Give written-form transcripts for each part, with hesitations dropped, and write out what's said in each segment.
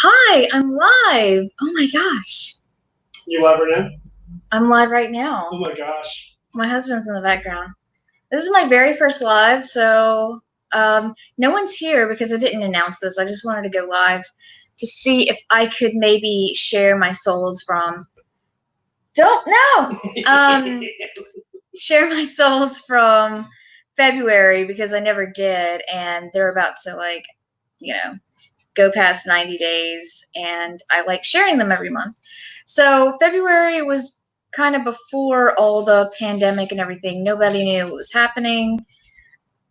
Hi, I'm live. Oh my gosh. You live right now? I'm live right now. Oh my gosh. My husband's in the background. This is my very first live, so no one's here because I didn't announce this. I just wanted to go live to see if I could maybe share my souls from. Don't know. Share my souls from February because I never did, and they're about to go past 90 days, and I like sharing them every month. So February was kind of before all the pandemic and everything. Nobody knew what was happening.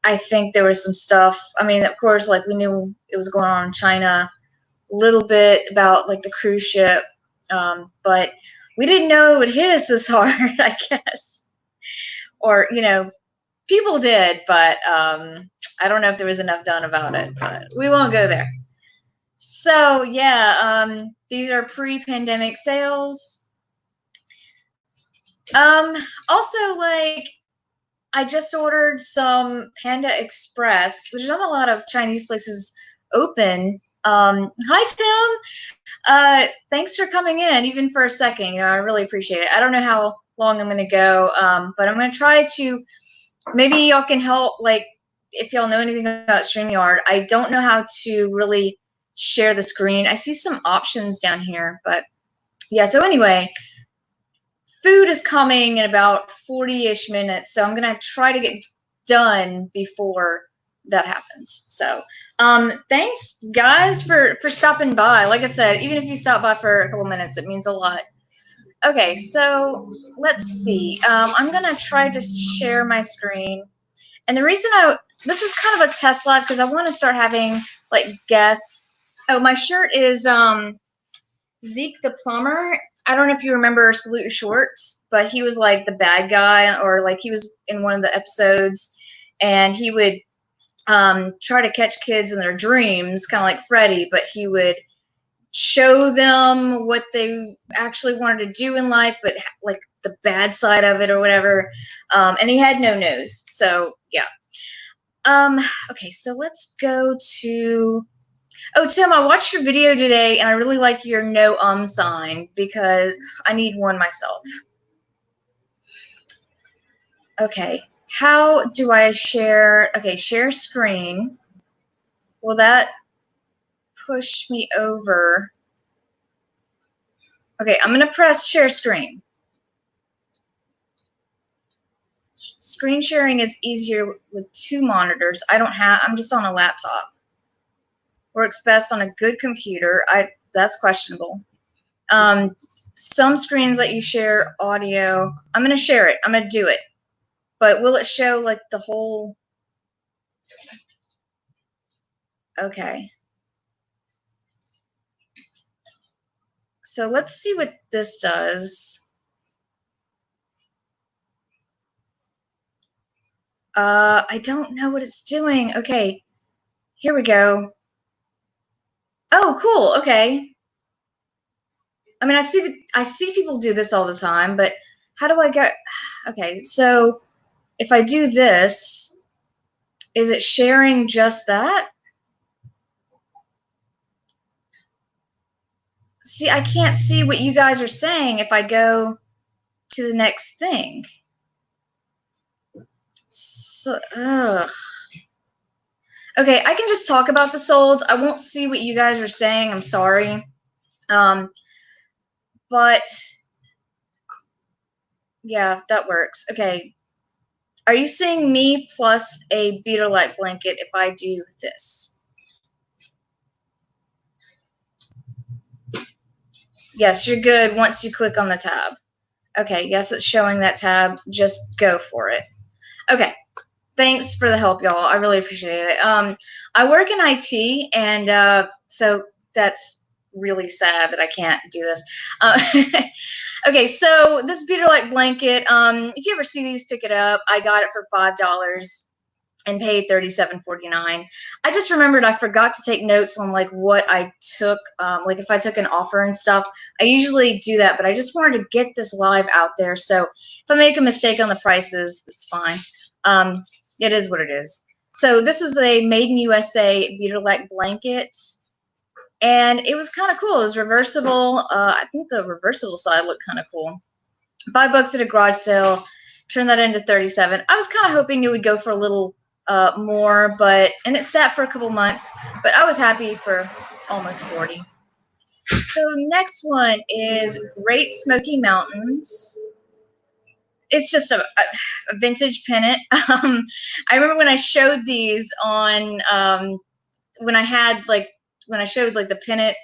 I think there was some stuff. I mean, of course, like we knew it was going on in China, a little bit about like the cruise ship, but we didn't know it would hit us this hard, I guess. Or, people did, but I don't know if there was enough done about it, but we won't go there. So yeah, these are pre-pandemic sales. Also, like, I just ordered some Panda Express, which is not a lot of Chinese places open. Hi Tim, thanks for coming in, even for a second. I really appreciate it. I don't know how long I'm gonna go, but I'm gonna try to. Maybe y'all can help. Like, if y'all know anything about StreamYard, I don't know how to really share the screen. I see some options down here, but yeah. So anyway, food is coming in about 40-ish minutes, so I'm gonna try to get done before that happens. So thanks guys for stopping by. Like I said, even if you stop by for a couple minutes, it means a lot. Okay, so let's see. I'm gonna try to share my screen, and the reason this is kind of a test live because I want to start having like guests. Oh, my shirt is Zeke the plumber. I don't know if you remember Salute Your Shorts, but he was like the bad guy, or like he was in one of the episodes, and he would try to catch kids in their dreams, kind of like Freddy, but he would show them what they actually wanted to do in life, but like the bad side of it or whatever. And he had no nose. So yeah. Okay, so let's go to. Oh, Tim, I watched your video today, and I really like your no sign because I need one myself. Okay, how do I share? Okay, share screen. Will that push me over? Okay, I'm gonna press share screen. Screen sharing is easier with two monitors. I'm just on a laptop. Works best on a good computer. That's questionable. Some screens let you share audio. I'm gonna share it. I'm gonna do it. But will it show like the whole? Okay. So let's see what this does. I don't know what it's doing. Okay, here we go. Oh, cool. Okay. I mean, I see people do this all the time, but how do I go? Okay, so if I do this, is it sharing just that? See, I can't see what you guys are saying if I go to the next thing. So, ugh. Okay, I can just talk about the solds. I won't see what you guys are saying. I'm sorry. But yeah, that works. Okay. Are you seeing me plus a beetle light blanket if I do this? Yes, you're good once you click on the tab. Okay, yes, it's showing that tab. Just go for it. Okay. Thanks for the help, y'all. I really appreciate it. I work in IT, and so that's really sad that I can't do this. Okay, so this beater light blanket, if you ever see these, pick it up. I got it for $5 and paid $37.49. I just remembered I forgot to take notes on like what I took, like if I took an offer and stuff. I usually do that, but I just wanted to get this live out there. So if I make a mistake on the prices, it's fine. It is what it is. So this was a made in USA beater light blanket. and it was kind of cool. It was reversible. I think the reversible side looked kind of cool. $5 at a garage sale. Turned that into 37. I was kind of hoping it would go for a little more, and it sat for a couple months, but I was happy for almost 40. So next one is Great Smoky Mountains. It's just a vintage pennant. I remember when I showed these on when I showed like the pennant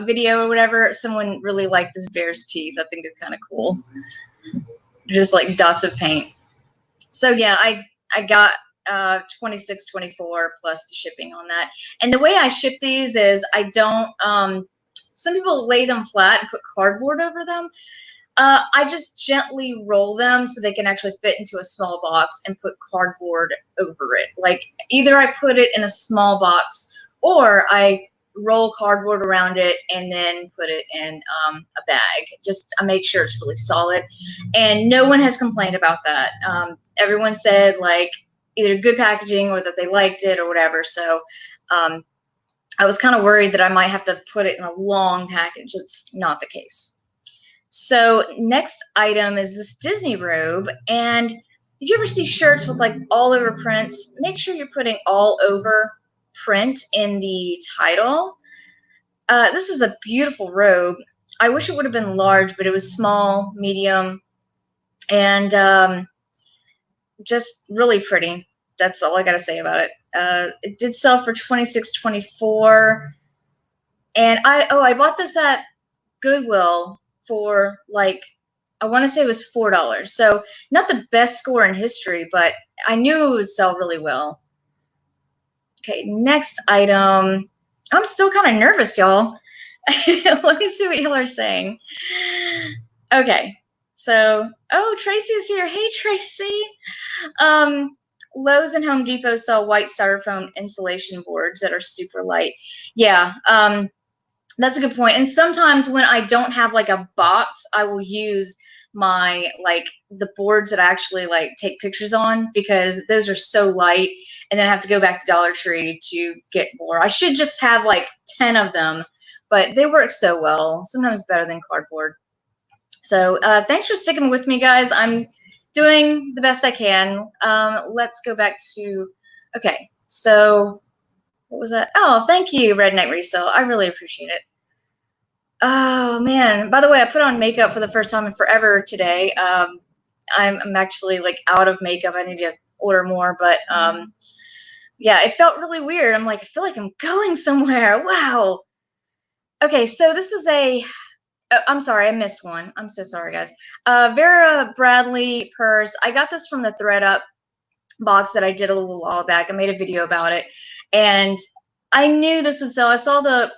video or whatever, someone really liked this bear's teeth. I think they're kind of cool. Just like dots of paint. So yeah, I got 26.24 plus the shipping on that. And the way I ship these is I don't some people lay them flat and put cardboard over them. I just gently roll them so they can actually fit into a small box and put cardboard over it. Like either I put it in a small box or I roll cardboard around it and then put it in a bag. Just I make sure it's really solid. And no one has complained about that. Everyone said like either good packaging or that they liked it or whatever. So I was kind of worried that I might have to put it in a long package. It's not the case. So next item is this Disney robe. And if you ever see shirts with like all over prints, make sure you're putting all over print in the title. This is a beautiful robe. I wish it would have been large, but it was small, medium, and just really pretty. That's all I got to say about it. It did sell for $26.24, and I bought this at Goodwill for like I want to say it was $4. So not the best score in history, but I knew it would sell really well. Okay, next item. I'm still kind of nervous, y'all. Let me see what y'all are saying. Okay, so Tracy is here. Hey, Tracy. Lowe's and Home Depot sell white styrofoam insulation boards that are super light. Yeah, that's a good point. And sometimes when I don't have like a box, I will use my like the boards that I actually like take pictures on because those are so light, and then I have to go back to Dollar Tree to get more. I should just have like 10 of them, but they work so well, sometimes better than cardboard. So thanks for sticking with me, guys. I'm doing the best I can. Let's go back to, okay, so what was that? Oh, thank you, Redneck Resale. I really appreciate it. Oh, man. By the way, I put on makeup for the first time in forever today. I'm actually like out of makeup. I need to order more, but yeah, it felt really weird. I'm like, I feel like I'm going somewhere. Wow. Okay, so this is I'm sorry, I missed one. I'm so sorry, guys. Vera Bradley purse. I got this from the ThreadUp box that I did a little while back. I made a video about it, and I knew this would sell. I saw the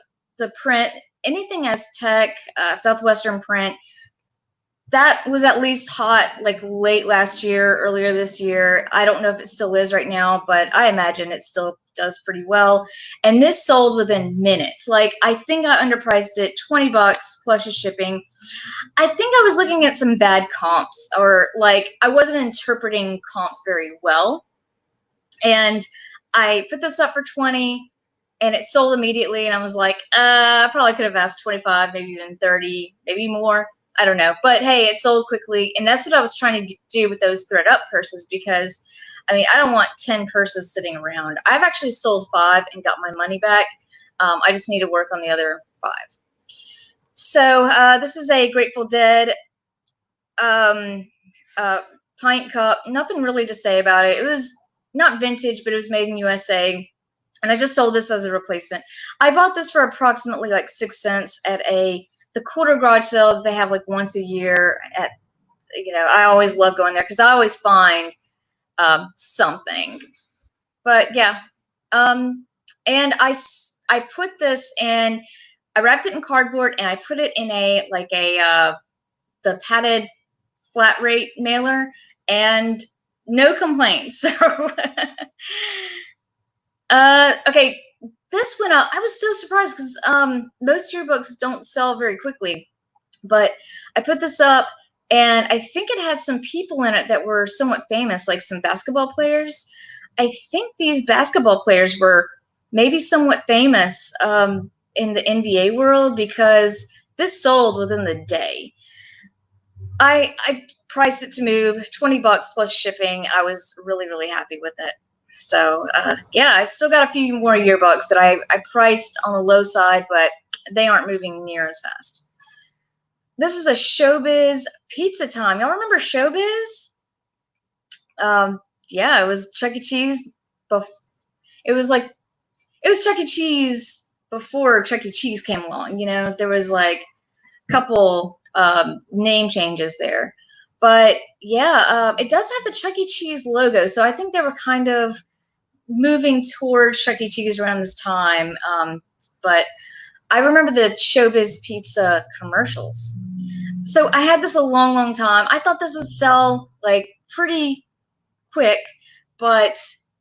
print. Anything Aztec, Southwestern print, that was at least hot like late last year, earlier this year. I don't know if it still is right now, but I imagine it still does pretty well. And this sold within minutes. Like I think I underpriced it, $20 plus the shipping. I think I was looking at some bad comps, or like I wasn't interpreting comps very well. And I put this up for 20 and it sold immediately. And I was like, I probably could have asked 25, maybe even 30, maybe more. I don't know. But hey, it sold quickly. And that's what I was trying to do with those ThreadUp purses, because I mean, I don't want 10 purses sitting around. I've actually sold 5 and got my money back. I just need to work on the other 5. So this is a Grateful Dead pint cup. Nothing really to say about it. It was not vintage, but it was made in USA. And I just sold this as a replacement. I bought this for approximately like 6 cents at the quarter garage sale that they have like once a year at, I always love going there because I always find something. But yeah. And I put this in, I wrapped it in cardboard and I put it in the padded flat rate mailer, and no complaints. Okay, this went up. I was so surprised because most yearbooks don't sell very quickly, but I put this up and I think it had some people in it that were somewhat famous, like some basketball players. I think these basketball players were maybe somewhat famous. in the NBA world because this sold within the day. I priced it to move $20 plus shipping. I was really, really happy with it. So yeah, I still got a few more yearbucks that I priced on the low side, but they aren't moving near as fast. This is a Showbiz Pizza Time. Y'all remember Showbiz? Yeah, it was Chuck E. Cheese. It was Chuck E. Cheese before Chuck E. Cheese came along. You know, there was like a couple name changes there, but yeah, it does have the Chuck E. Cheese logo. So I think they were kind of moving towards Chuck E. Cheese around this time. But I remember the Showbiz Pizza commercials. So I had this a long, long time. I thought this would sell like pretty quick, but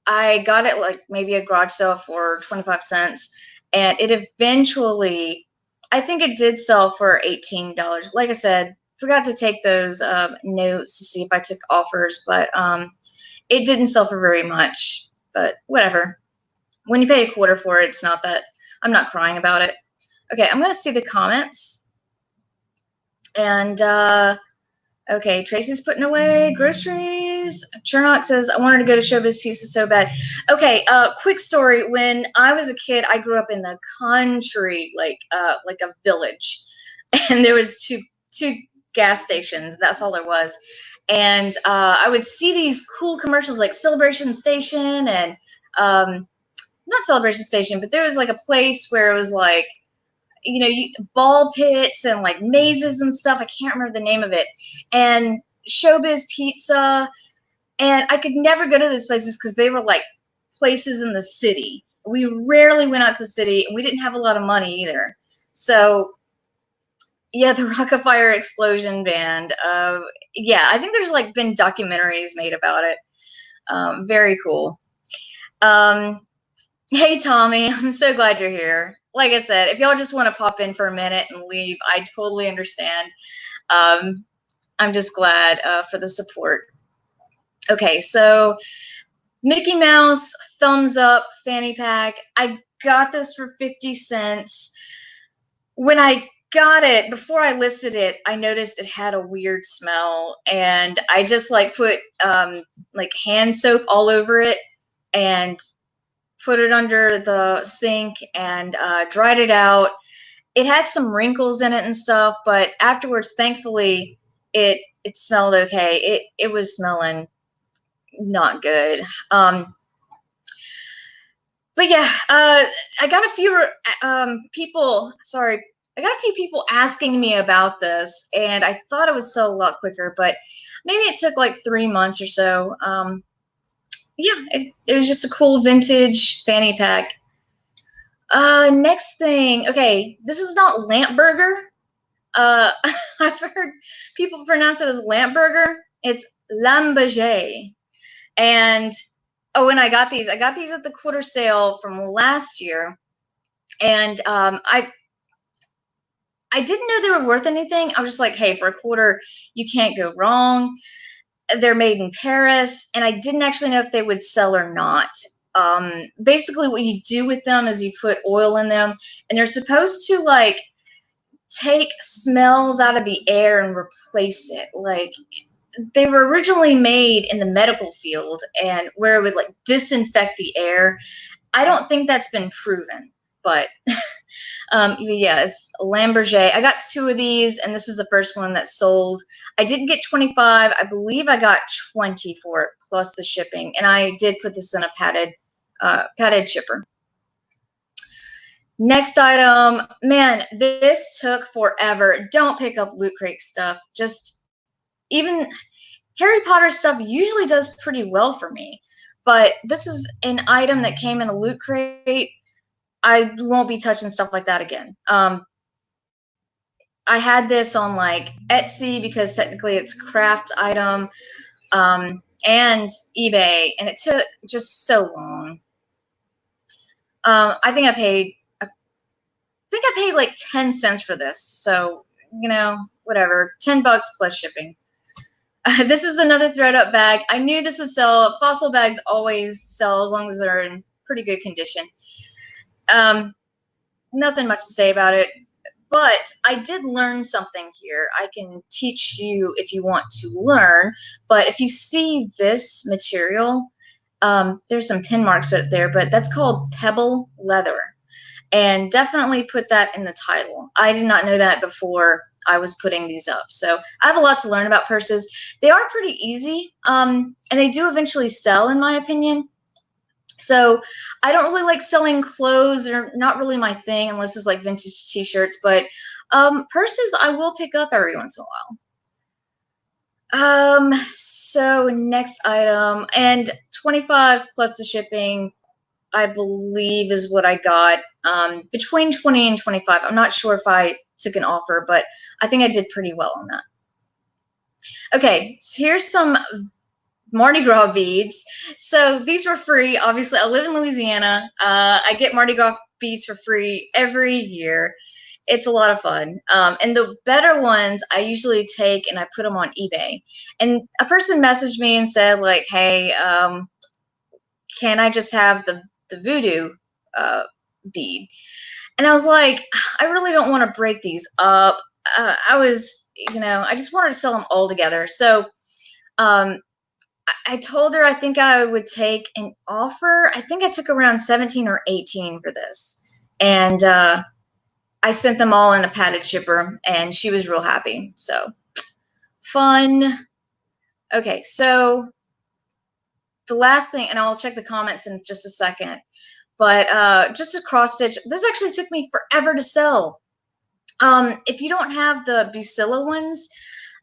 I got it like maybe a garage sale for 25 cents. And it eventually, I think it did sell for $18. Like I said, forgot to take those notes to see if I took offers, but it didn't sell for very much. But whatever. When you pay a quarter for it, it's not that I'm not crying about it. Okay, I'm going to see the comments. And okay, Tracy's putting away groceries. Chernock says, I wanted to go to Showbiz Pizza so bad. Okay, quick story. When I was a kid, I grew up in the country, like a village. And there was two gas stations. That's all there was. And I would see these cool commercials like Celebration Station and not Celebration Station, but there was like a place where it was like, you know, ball pits and like mazes and stuff. I can't remember the name of it. And Showbiz Pizza. And I could never go to those places because they were like places in the city. We rarely went out to the city, and we didn't have a lot of money either. So yeah, the Rockafire Explosion Band. Yeah, I think there's like been documentaries made about it. Very cool. Hey, Tommy, I'm so glad you're here. Like I said, if y'all just want to pop in for a minute and leave, I totally understand. I'm just glad for the support. Okay, so Mickey Mouse thumbs up fanny pack. I got this for 50 cents. When I got it, before I listed it, I noticed it had a weird smell, and I just like put like hand soap all over it and put it under the sink and dried it out. It had some wrinkles in it and stuff, but afterwards, thankfully, it smelled okay. It was smelling not good. But yeah, I got a few people. Sorry, I got a few people asking me about this, and I thought it would sell a lot quicker, but maybe it took like 3 months or so. Yeah, it was just a cool vintage fanny pack. Next thing, okay, this is not lamp burger. I've heard people pronounce it as lamp burger. It's lambaget. And oh, and I got these at the quarter sale from last year. And I didn't know they were worth anything. I was just like, hey, for a quarter, you can't go wrong. They're made in Paris, and I didn't actually know if they would sell or not. Basically, what you do with them is you put oil in them, and they're supposed to like take smells out of the air and replace it. Like they were originally made in the medical field, and where it would like disinfect the air. I don't think that's been proven, but yeah, it's Lamberger. I got 2 of these, and this is the first one that sold. I didn't get 25. I believe I got 20 for it, plus the shipping. And I did put this in a padded shipper. Next item, man, this took forever. Don't pick up Loot Crate stuff. Just even Harry Potter stuff usually does pretty well for me. But this is an item that came in a Loot Crate. I won't be touching stuff like that again. I had this on like Etsy because technically it's a craft item, and eBay, and it took just so long. I think I paid like 10 cents for this. So, you know, whatever, $10 plus shipping. This is another thread up bag. I knew this would sell. Fossil bags always sell as long as they're in pretty good condition. nothing much to say about it. But I did learn something here. I can teach you if you want to learn. But if you see this material, there's some pin marks there, but that's called pebble leather. And definitely put that in the title. I did not know that before I was putting these up. So I have a lot to learn about purses. They are pretty easy, and they do eventually sell, in my opinion. So I don't really like selling clothes. They're not really my thing unless it's like vintage t-shirts, but purses I will pick up every once in a while. So next item, and 25 plus the shipping, I believe is what I got. Between 20 and 25. I'm not sure if I took an offer, but I think I did pretty well on that. Okay, so here's some Mardi Gras beads. So these were free. Obviously, I live in Louisiana. I get Mardi Gras beads for free every year. It's a lot of fun. And the better ones I usually take and I put them on eBay. And a person messaged me and said, like, hey, can I just have the voodoo bead? And I was like, I really don't want to break these up. I just wanted to sell them all together. So I told her I think I would take an offer. I think I took around 17 or 18 for this. And I sent them all in a padded shipper, and she was real happy. So fun. Okay, so the last thing, and I'll check the comments in just a second, but just a cross stitch. This actually took me forever to sell. If you don't have the Bucilla ones,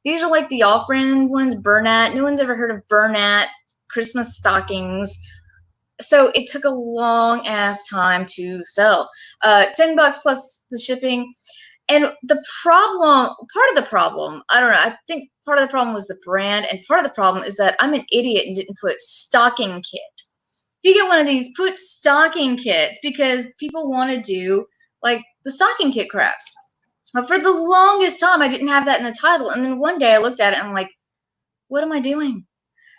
these are like the off-brand ones, Bernat. No one's ever heard of Bernat Christmas stockings. So it took a long ass time to sell. $10 plus the shipping. And the problem, part of the problem, I don't know, I think part of the problem was the brand, and part of the problem is that I'm an idiot and didn't put stocking kit. If you get one of these, put stocking kits, because people want to do like the stocking kit crafts. But for the longest time, I didn't have that in the title. And then one day I looked at it and I'm like, what am I doing?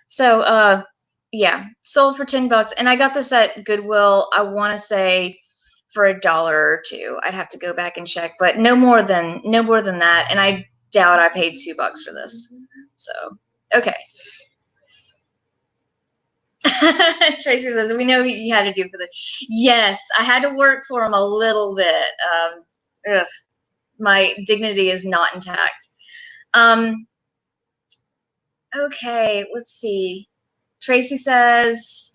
So, yeah, sold for $10. And I got this at Goodwill, I want to say for $1 or $2. I'd have to go back and check, but no more than that. And I doubt I paid $2 for this. So, okay. Tracy says, we know you had to do for the, yes, I had to work for him a little bit. My dignity is not intact. Okay, let's see. Tracy says,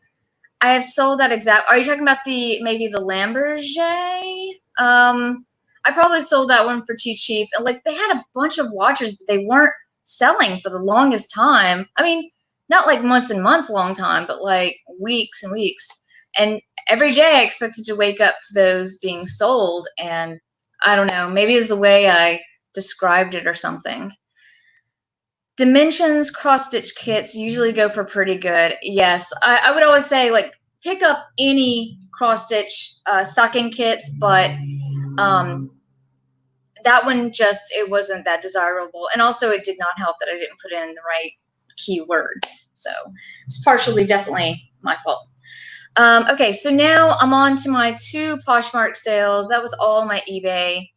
I have sold that exact. Are you talking about maybe the Lamborghini? I probably sold that one for too cheap. And like they had a bunch of watches, but they weren't selling for the longest time. I mean, not like months and months, long time, but like weeks and weeks. And every day I expected to wake up to those being sold, and I don't know, maybe it's the way I described it or something. Dimensions cross-stitch kits usually go for pretty good. Yes, I would always say, like, pick up any cross-stitch stocking kits, but that one it wasn't that desirable. And also it did not help that I didn't put in the right keywords. So it's partially definitely my fault. Okay, so now I'm on to my 2 Poshmark sales. That was all my eBay.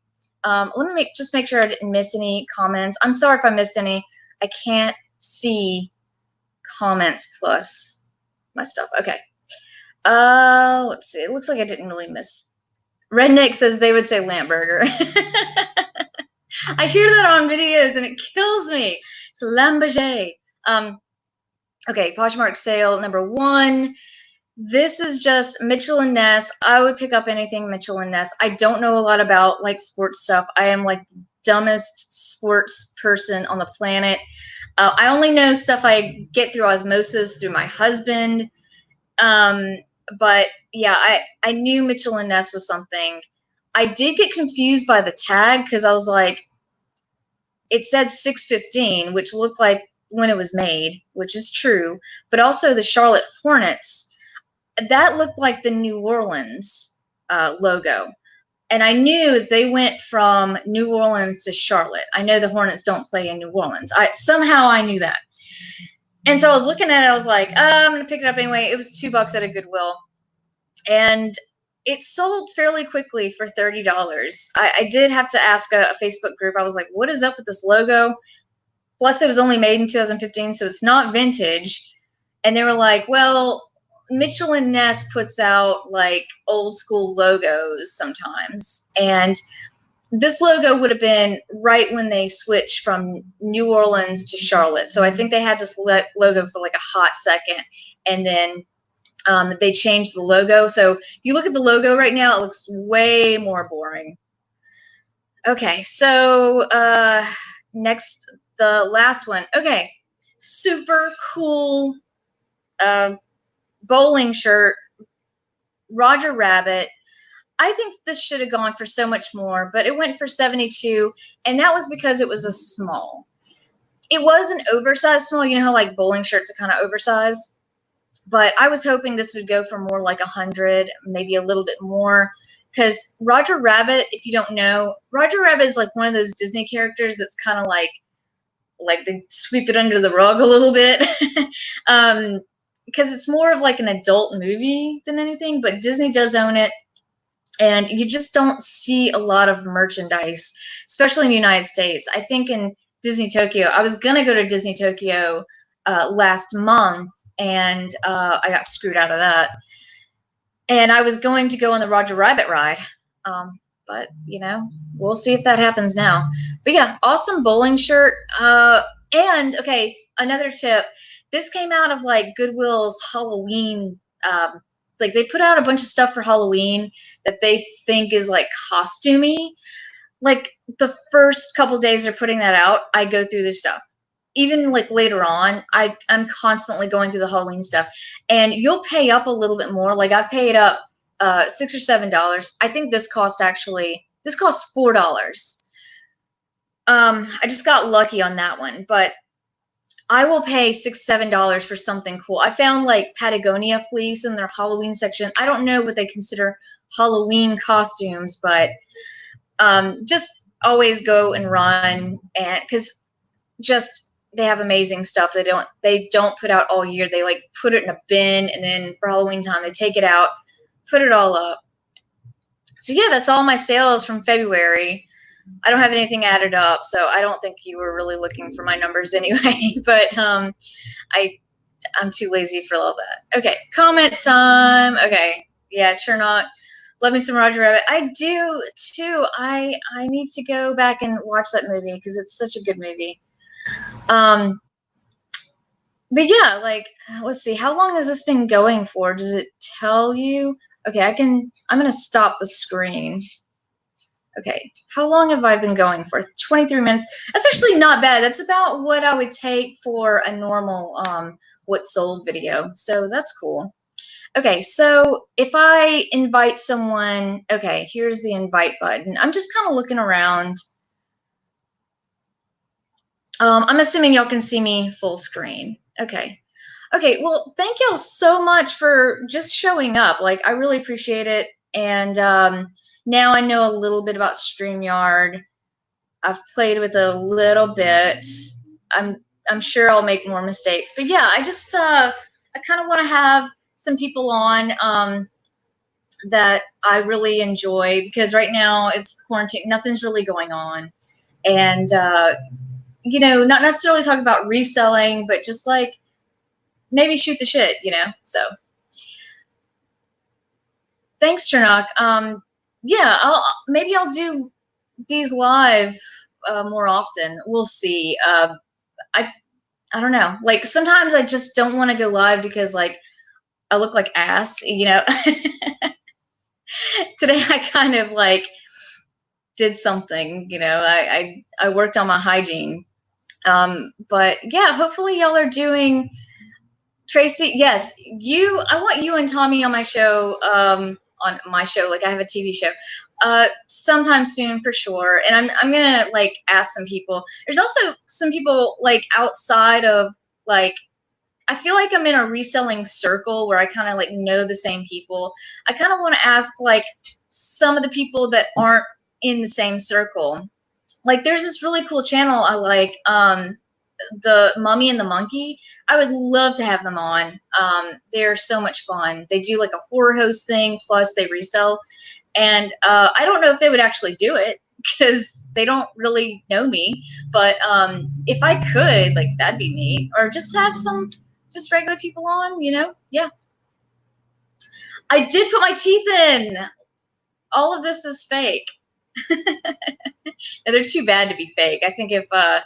Let me just make sure I didn't miss any comments. I'm sorry if I missed any. I can't see comments plus my stuff. Okay. Let's see. It looks like I didn't really miss. Redneck says they would say Lamburger. I hear that on videos and it kills me. It's Lamborghini. Okay, Poshmark sale number 1. This is just Mitchell and Ness. I would pick up anything Mitchell and Ness. I don't know a lot about like sports stuff. I am like the dumbest sports person on the planet. I only know stuff I get through osmosis through my husband. But yeah, I knew Mitchell and Ness was something. I did get confused by the tag because I was like, it said 615, which looked like when it was made, which is true, but also the Charlotte Hornets, that looked like the New Orleans logo. And I knew they went from New Orleans to Charlotte. I know the Hornets don't play in New Orleans. Somehow I knew that. And so I was looking at it, I was like, I'm going to pick it up anyway. It was $2 at a Goodwill. And it sold fairly quickly for $30. I did have to ask a Facebook group. I was like, what is up with this logo? Plus, it was only made in 2015, so it's not vintage. And they were like, well, Mitchell and Ness puts out like old school logos sometimes. And this logo would have been right when they switched from New Orleans to Charlotte. So I think they had this logo for like a hot second. And then they changed the logo. So if you look at the logo right now, it looks way more boring. Okay, so next, the last one. Okay, super cool bowling shirt, Roger Rabbit. I think this should have gone for so much more, but it went for 72, and that was because it was a small. It was an oversized small. You know how like bowling shirts are kind of oversized? But I was hoping this would go for more like 100, maybe a little bit more. Because Roger Rabbit, if you don't know, Roger Rabbit is like one of those Disney characters that's kind of like they sweep it under the rug a little bit. Because it's more of like an adult movie than anything, but Disney does own it. And you just don't see a lot of merchandise, especially in the United States. I think in Disney Tokyo, I was going to go to Disney Tokyo last month, and I got screwed out of that. And I was going to go on the Roger Rabbit ride. But, you know, we'll see if that happens now. But yeah, awesome bowling shirt. And, okay, another tip. This came out of, like, Goodwill's Halloween. Like, they put out a bunch of stuff for Halloween that they think is, like, costumey. Like, the first couple days they're putting that out, I go through this stuff. Even, like, later on, I'm constantly going through the Halloween stuff. And you'll pay up a little bit more. Like, I've paid up $6 or $7. I think this costs $4. I just got lucky on that one, but I will pay $6, $7 for something cool. I found like Patagonia fleece in their Halloween section. I don't know what they consider Halloween costumes, but just always go and run, and because just they have amazing stuff. They don't put out all year. They like put it in a bin, and then for Halloween time they take it out, put it all up. So yeah, that's all my sales from February. I don't have anything added up, so I don't think you were really looking for my numbers anyway. But I'm too lazy for all that. Okay, comment time. Okay, yeah, Chernock. Love me some Roger Rabbit. I do too. I need to go back and watch that movie because it's such a good movie. But yeah, like, let's see, how long has this been going for? Does it tell you? Okay, I'm gonna stop the screen. Okay, how long have I been going for? 23 minutes. That's actually not bad. That's about what I would take for a normal what sold video. So that's cool. Okay, so if I invite someone, okay, here's the invite button. I'm just kind of looking around. I'm assuming y'all can see me full screen. Okay. Okay, well, thank y'all so much for just showing up. Like, I really appreciate it. And now I know a little bit about StreamYard. I've played with it a little bit. I'm sure I'll make more mistakes. But yeah, I just I kind of want to have some people on that I really enjoy, because right now it's quarantine, nothing's really going on. And you know, not necessarily talk about reselling, but just like maybe shoot the shit, you know. So thanks, Chernock. Yeah, maybe I'll do these live more often. We'll see. I don't know. Like, sometimes I just don't want to go live because like I look like ass, you know. Today I kind of like did something, you know. I worked on my hygiene. But yeah, hopefully y'all are doing. Tracy, yes, I want you and Tommy on my show. On my show, like I have a TV show, sometime soon for sure. And I'm gonna like ask some people. There's also some people like outside of like. I feel like I'm in a reselling circle where I kind of like know the same people. I kind of want to ask like some of the people that aren't in the same circle. Like, there's this really cool channel I like. the Mummy and the Monkey. I would love to have them on. They're so much fun. They do like a horror host thing, plus they resell. And I don't know if they would actually do it because they don't really know me. But if I could, like, that'd be neat. Or just have some just regular people on, you know? Yeah. I did put my teeth in. All of this is fake. And they're too bad to be fake. I think if I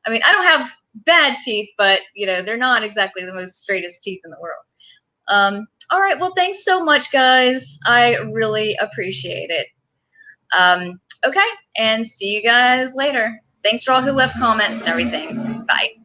mean, I don't have bad teeth, but you know, they're not exactly the most straightest teeth in the world. All right, well, thanks so much, guys. I really appreciate it. Okay, and see you guys later. Thanks for all who left comments and everything. Bye.